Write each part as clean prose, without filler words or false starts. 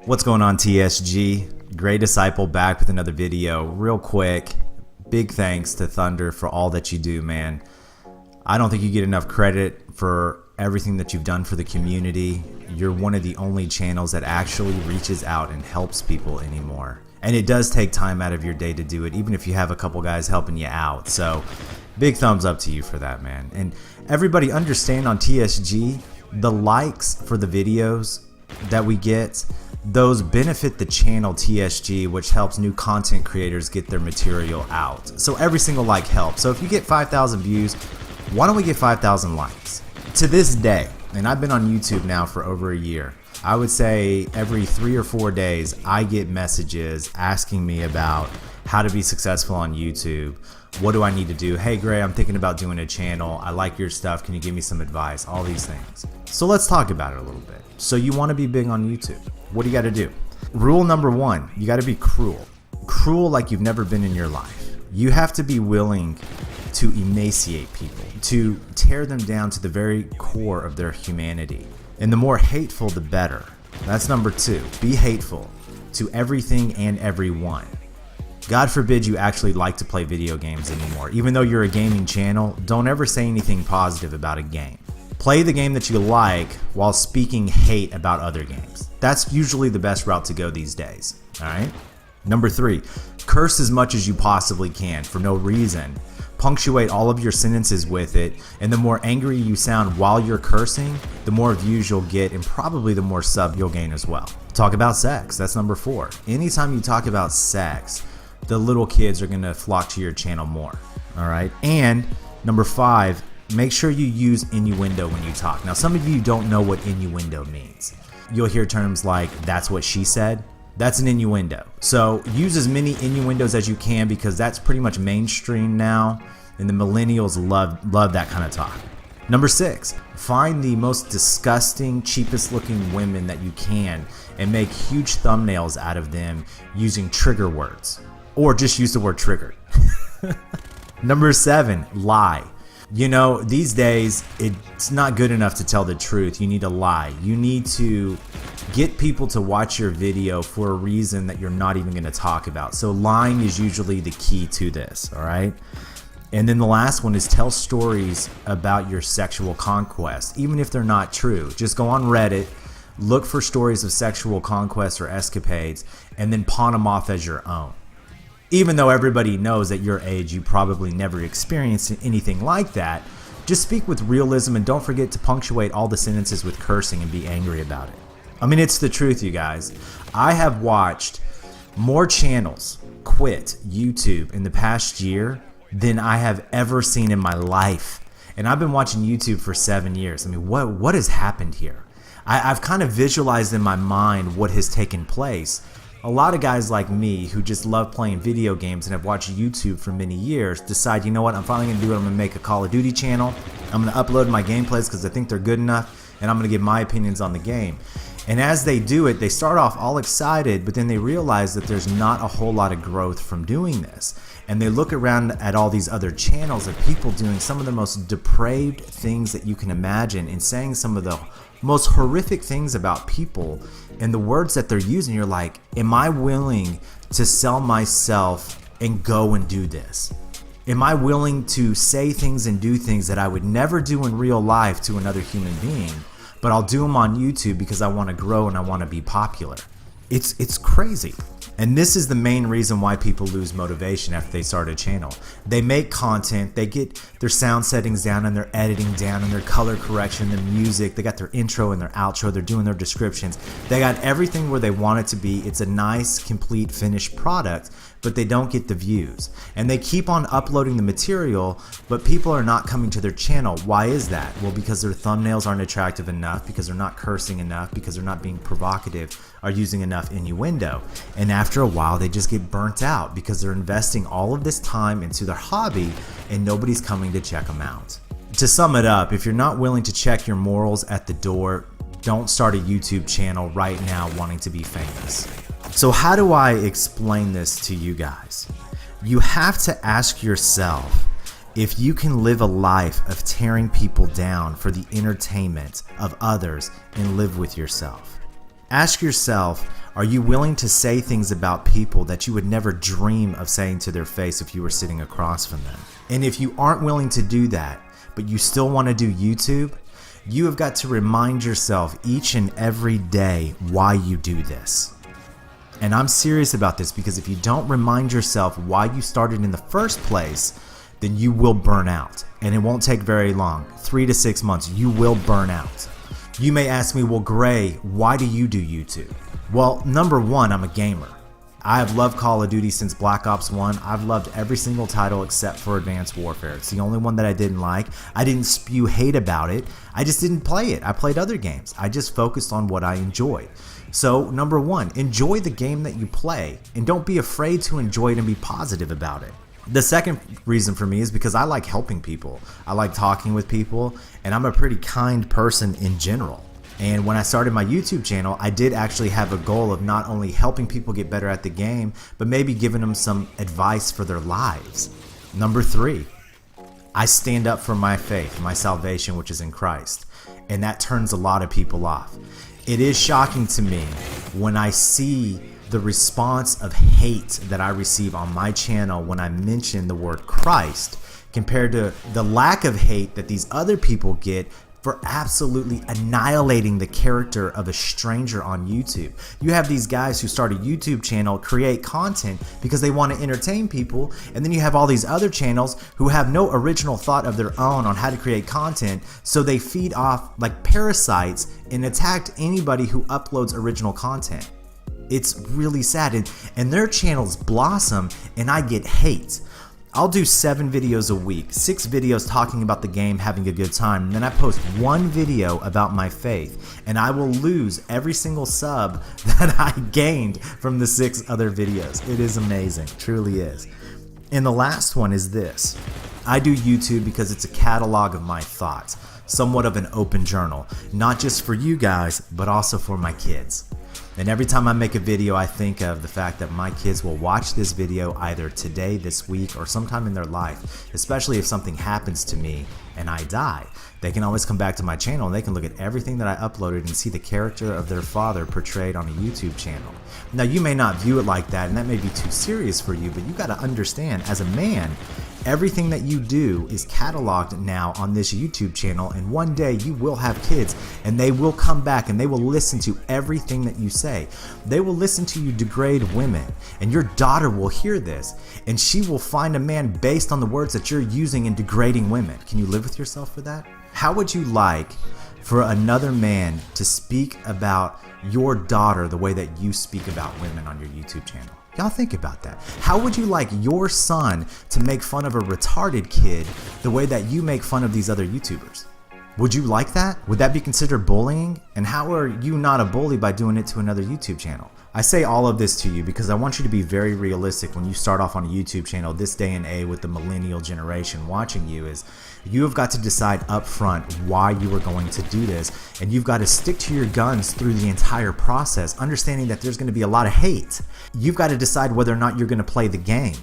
What's going on, TSG? Gray Disciple back with another video. Real quick, big thanks to Thunder for all that you do, man. I don't think you get enough credit for everything that you've done for the community. You're one of the only channels that actually reaches out and helps people anymore. And it does take time out of your day to do it, even if you have a couple guys helping you out. So big thumbs up to you for that, man. And everybody understand on TSG, the likes for the videos that we get, those benefit the channel TSG, which helps new content creators get their material out. So every single like helps. So if you get 5,000 views, why don't we get 5,000 likes? To this day, and I've been on YouTube now for over a year, I would say every 3 or 4 days I get messages asking me about how to be successful on YouTube. What do I need to do? Hey Gray, I'm thinking about doing a channel. I like your stuff. Can you give me some advice? All these things. So let's talk about it a little bit. So you want to be big on YouTube. What do you got to do? Rule number 1, you got to be cruel. Cruel like you've never been in your life. You have to be willing to emaciate people, to tear them down to the very core of their humanity. And the more hateful, the better. That's number 2. Be hateful to everything and everyone. God forbid you actually like to play video games anymore. Even though you're a gaming channel, don't ever say anything positive about a game. Play the game that you like while speaking hate about other games. That's usually the best route to go these days. Alright? Number 3, curse as much as you possibly can for no reason. Punctuate all of your sentences with it, and the more angry you sound while you're cursing, the more views you'll get and probably the more sub you'll gain as well. Talk about sex. That's number 4. Anytime you talk about sex, the little kids are gonna flock to your channel more. Alright? And number 5, make sure you use innuendo when you talk. Now, some of you don't know what innuendo means. You'll hear terms like, that's what she said. That's an innuendo. So use as many innuendos as you can, because that's pretty much mainstream now, and the millennials love that kind of talk. Number 6, find the most disgusting, cheapest looking women that you can and make huge thumbnails out of them using trigger words, or just use the word triggered. Number 7, lie. You know, these days, it's not good enough to tell the truth. You need to lie. You need to get people to watch your video for a reason that you're not even going to talk about. So lying is usually the key to this, all right? And then the last one is tell stories about your sexual conquest, even if they're not true. Just go on Reddit, look for stories of sexual conquest or escapades, and then pawn them off as your own. Even though everybody knows at your age you probably never experienced anything like that, just speak with realism and don't forget to punctuate all the sentences with cursing and be angry about it. I mean, it's the truth, you guys. I have watched more channels quit YouTube in the past year than I have ever seen in my life. And I've been watching YouTube for 7 years. I mean, what has happened here? I've kind of visualized in my mind what has taken place. A lot of guys like me who just love playing video games and have watched YouTube for many years decide, you know what, I'm finally going to do it. I'm going to make a Call of Duty channel. I'm going to upload my gameplays because I think they're good enough, and I'm going to give my opinions on the game. And as they do it, they start off all excited, but then they realize that there's not a whole lot of growth from doing this. And they look around at all these other channels of people doing some of the most depraved things that you can imagine and saying some of the most horrific things about people, and the words that they're using, you're like, am I willing to sell myself and go and do this? Am I willing to say things and do things that I would never do in real life to another human being, but I'll do them on YouTube because I want to grow and I want to be popular? It's crazy. And this is the main reason why people lose motivation after they start a channel. They make content, they get their sound settings down and their editing down and their color correction, their music, they got their intro and their outro, they're doing their descriptions. They got everything where they want it to be. It's a nice, complete, finished product, but they don't get the views. And they keep on uploading the material, but people are not coming to their channel. Why is that? Well, because their thumbnails aren't attractive enough, because they're not cursing enough, because they're not being provocative, are using enough innuendo. And after a while, they just get burnt out because they're investing all of this time into their hobby and nobody's coming to check them out. To sum it up, if you're not willing to check your morals at the door, don't start a YouTube channel right now wanting to be famous. So how do I explain this to you guys? You have to ask yourself if you can live a life of tearing people down for the entertainment of others and live with yourself. Ask yourself, are you willing to say things about people that you would never dream of saying to their face if you were sitting across from them? And if you aren't willing to do that, but you still want to do YouTube, you have got to remind yourself each and every day why you do this. And I'm serious about this, because if you don't remind yourself why you started in the first place, then you will burn out. And it won't take very long, 3 to 6 months, you will burn out. You may ask me, well, Gray, why do you do YouTube? Well, number one, I'm a gamer. I have loved Call of Duty since Black Ops 1. I've loved every single title except for Advanced Warfare. It's the only one that I didn't like. I didn't spew hate about it. I just didn't play it. I played other games. I just focused on what I enjoyed. So number one, enjoy the game that you play, and don't be afraid to enjoy it and be positive about it. The second reason for me is because I like helping people. I like talking with people, and I'm a pretty kind person in general. And when I started my YouTube channel, I did actually have a goal of not only helping people get better at the game, but maybe giving them some advice for their lives. Number three, I stand up for my faith, my salvation, which is in Christ. And that turns a lot of people off. It is shocking to me when I see the response of hate that I receive on my channel when I mention the word Christ, compared to the lack of hate that these other people get for absolutely annihilating the character of a stranger on YouTube. You have these guys who start a YouTube channel, create content because they want to entertain people, and then you have all these other channels who have no original thought of their own on how to create content, so they feed off like parasites and attack anybody who uploads original content. It's really sad, and their channels blossom and I get hate. I'll do 7 videos a week, 6 videos talking about the game, having a good time, and then I post 1 video about my faith, and I will lose every single sub that I gained from the 6 other videos. It is amazing, truly is. And the last one is this. I do YouTube because it's a catalog of my thoughts, somewhat of an open journal, not just for you guys, but also for my kids. And every time I make a video, I think of the fact that my kids will watch this video either today, this week, or sometime in their life, especially if something happens to me and I die. They can always come back to my channel and they can look at everything that I uploaded and see the character of their father portrayed on a YouTube channel. Now, you may not view it like that, and that may be too serious for you, but you got to understand, as a man, everything that you do is cataloged now on this YouTube channel, and one day you will have kids and they will come back and they will listen to everything that you say. They will listen to you degrade women, and your daughter will hear this and she will find a man based on the words that you're using in degrading women. Can you live with yourself for that? How would you like for another man to speak about your daughter the way that you speak about women on your YouTube channel? Y'all think about that. How would you like your son to make fun of a retarded kid the way that you make fun of these other YouTubers? Would you like that? Would that be considered bullying? And how are you not a bully by doing it to another YouTube channel? I say all of this to you because I want you to be very realistic when you start off on a YouTube channel this day and age with the millennial generation watching you. Is you have got to decide up front why you are going to do this, and you've got to stick to your guns through the entire process, understanding that there's going to be a lot of hate. You've got to decide whether or not you're going to play the game.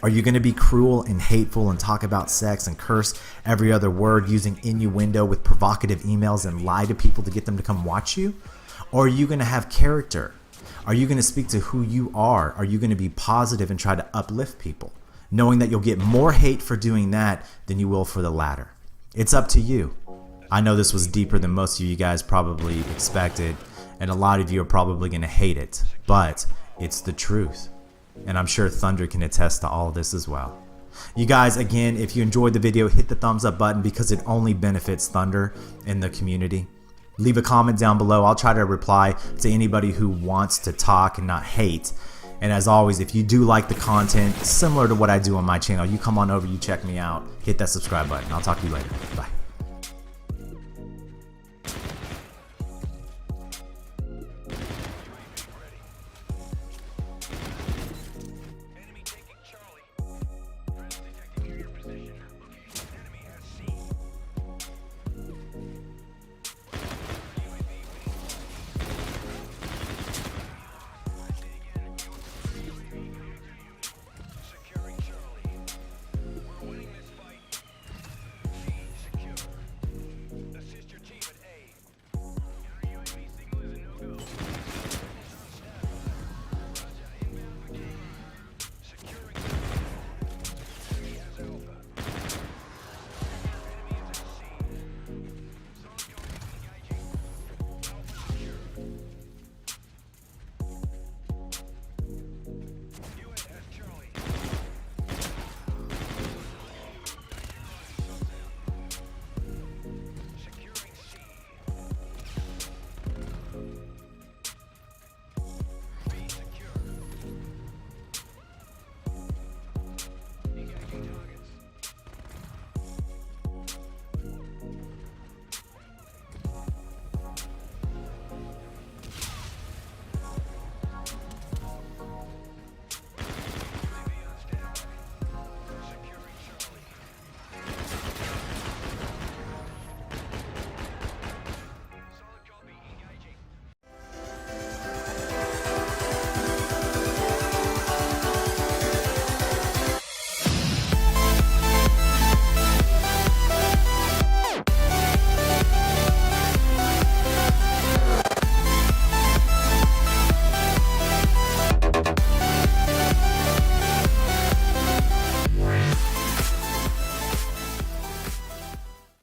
Are you going to be cruel and hateful and talk about sex and curse every other word using innuendo with provocative emails and lie to people to get them to come watch you? Or are you going to have character? Are you going to speak to who you are? Are you going to be positive and try to uplift people, knowing that you'll get more hate for doing that than you will for the latter? It's up to you. I know this was deeper than most of you guys probably expected, and a lot of you are probably going to hate it, but it's the truth. And I'm sure Thunder can attest to all of this as well. You guys, again, if you enjoyed the video, hit the thumbs up button because it only benefits Thunder and the community. Leave a comment down below. I'll try to reply to anybody who wants to talk and not hate. And as always, if you do like the content similar to what I do on my channel, you come on over, you check me out, hit that subscribe button. I'll talk to you later. Bye.